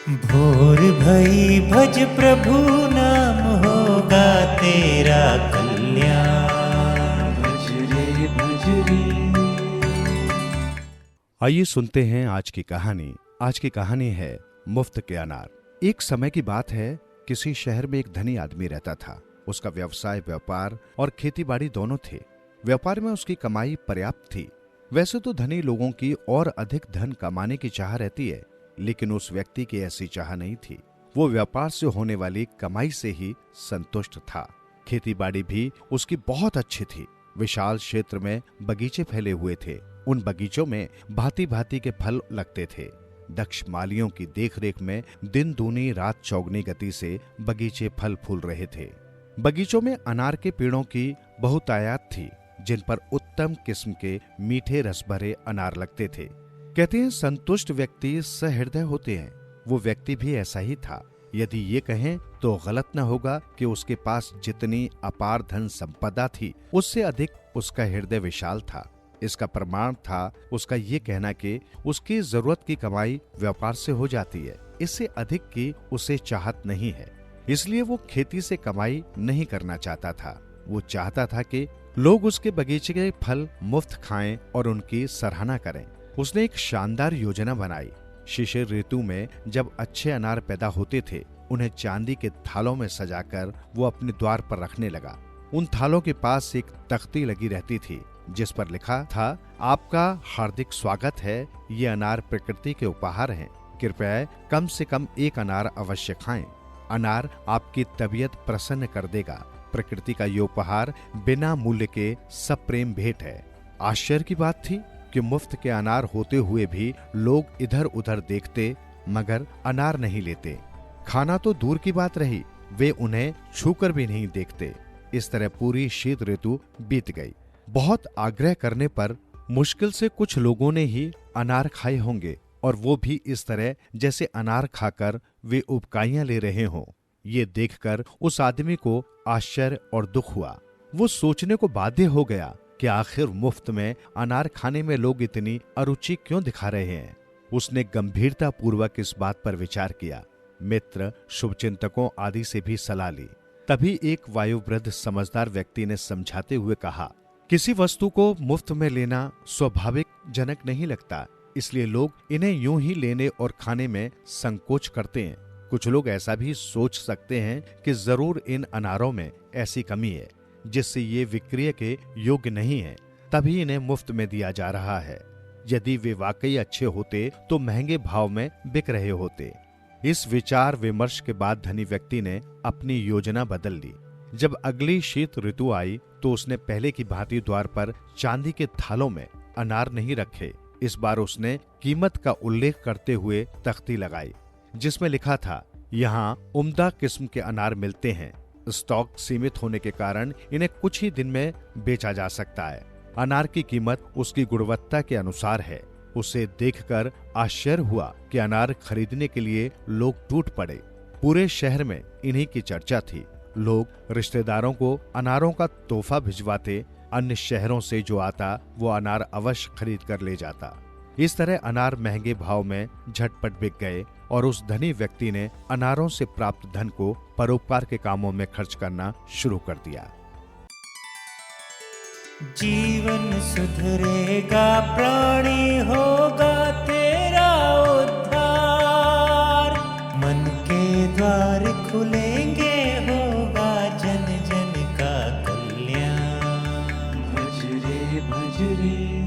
भोर भई भज प्रभु नाम होगा तेरा कल्याण। भज रे भज रे। आइए सुनते हैं आज की कहानी। आज की कहानी है मुफ्त के अनार। एक समय की बात है, किसी शहर में एक धनी आदमी रहता था। उसका व्यवसाय, व्यापार और खेतीबाड़ी दोनों थे। व्यापार में उसकी कमाई पर्याप्त थी। वैसे तो धनी लोगों की और अधिक धन कमाने की चाह रहती है, लेकिन उस व्यक्ति की ऐसी चाह नहीं थी। वो व्यापार से होने वाली कमाई से ही संतुष्ट था। खेतीबाड़ी भी उसकी बहुत अच्छी थी। विशाल क्षेत्र में बगीचे फैले हुए थे। उन बगीचों में भांति भांति के फल लगते थे। दक्ष मालियों की देखरेख में दिन दूनी रात चौगनी गति से बगीचे फल फूल रहे थे। बगीचों में अनार के पेड़ों की बहुतायत थी, जिन पर उत्तम किस्म के मीठे रस भरे अनार लगते थे। कहते हैं, संतुष्ट व्यक्ति सहृदय होते हैं। वो व्यक्ति भी ऐसा ही था। यदि ये कहें तो गलत न होगा कि उसके पास जितनी अपार धन संपदा थी, उससे अधिक उसका हृदय विशाल था। इसका प्रमाण था उसका ये कहना कि उसकी जरूरत की कमाई व्यापार से हो जाती है, इससे अधिक की उसे चाहत नहीं है। इसलिए वो खेती से कमाई नहीं करना चाहता था। वो चाहता था कि लोग उसके बगीचे के फल मुफ्त खाएं और उनकी सराहना करें। उसने एक शानदार योजना बनाई। शिशिर ऋतु में जब अच्छे अनार पैदा होते थे, उन्हें चांदी के थालों में सजाकर वो अपने द्वार पर रखने लगा। उन थालों के पास एक तख्ती लगी रहती थी, जिस पर लिखा था, आपका हार्दिक स्वागत है। ये अनार प्रकृति के उपहार हैं। कृपया कम से कम एक अनार अवश्य खाएं। अनार आपकी तबीयत प्रसन्न कर देगा। प्रकृति का ये उपहार बिना मूल्य के सब प्रेम भेंट है। आश्चर्य की बात थी कि मुफ्त के अनार होते हुए भी लोग इधर उधर देखते, मगर अनार नहीं लेते। खाना तो दूर की बात रही, वे उन्हें छूकर भी नहीं देखते। इस तरह पूरी शीत ऋतु बीत गई। बहुत आग्रह करने पर मुश्किल से कुछ लोगों ने ही अनार खाए होंगे, और वो भी इस तरह जैसे अनार खाकर वे उबकाइयां ले रहे हों। ये देखकर उस आदमी को आश्चर्य और दुख हुआ। वो सोचने को बाध्य हो गया कि आखिर मुफ्त में अनार खाने में लोग इतनी अरुचि क्यों दिखा रहे हैं। उसने गंभीरता पूर्वक इस बात पर विचार किया। मित्र, शुभचिंतकों आदि से भी सलाह ली। तभी एक वायुवृद्ध समझदार व्यक्ति ने समझाते हुए कहा, किसी वस्तु को मुफ्त में लेना स्वाभाविक जनक नहीं लगता, इसलिए लोग इन्हें यूं ही लेने और खाने में संकोच करते हैं। कुछ लोग ऐसा भी सोच सकते हैं कि जरूर इन अनारों में ऐसी कमी है जिससे ये विक्रय के योग्य नहीं है, तभी इन्हें मुफ्त में दिया जा रहा है। यदि वे वाकई अच्छे होते तो महंगे भाव में बिक रहे होते। इस विचार विमर्श के बाद धनी व्यक्ति ने अपनी योजना बदल ली। जब अगली शीत ऋतु आई तो उसने पहले की भांति द्वार पर चांदी के थालों में अनार नहीं रखे। इस बार उसने कीमत का उल्लेख करते हुए तख्ती लगाई, जिसमें लिखा था, यहाँ उम्दा किस्म के अनार मिलते हैं। स्टॉक सीमित होने के कारण इन्हें कुछ ही दिन में बेचा जा सकता है। अनार की कीमत उसकी गुणवत्ता के अनुसार है। उसे देखकर आश्चर्य हुआ कि अनार खरीदने के लिए लोग टूट पड़े। पूरे शहर में इन्हीं की चर्चा थी। लोग रिश्तेदारों को अनारों का तोहफा भिजवाते। अन्य शहरों से जो आता वो अनार अवश्य खरीद कर ले जाता। इस तरह अनार महंगे भाव में झटपट बिक गए और उस धनी व्यक्ति ने अनारों से प्राप्त धन को परोपकार के कामों में खर्च करना शुरू कर दिया। जीवन सुधरेगा, प्राणी होगा तेरा उद्धार। मन के द्वार खुलेंगे, होगा जन जन का कल्याण। भज रे भज रे।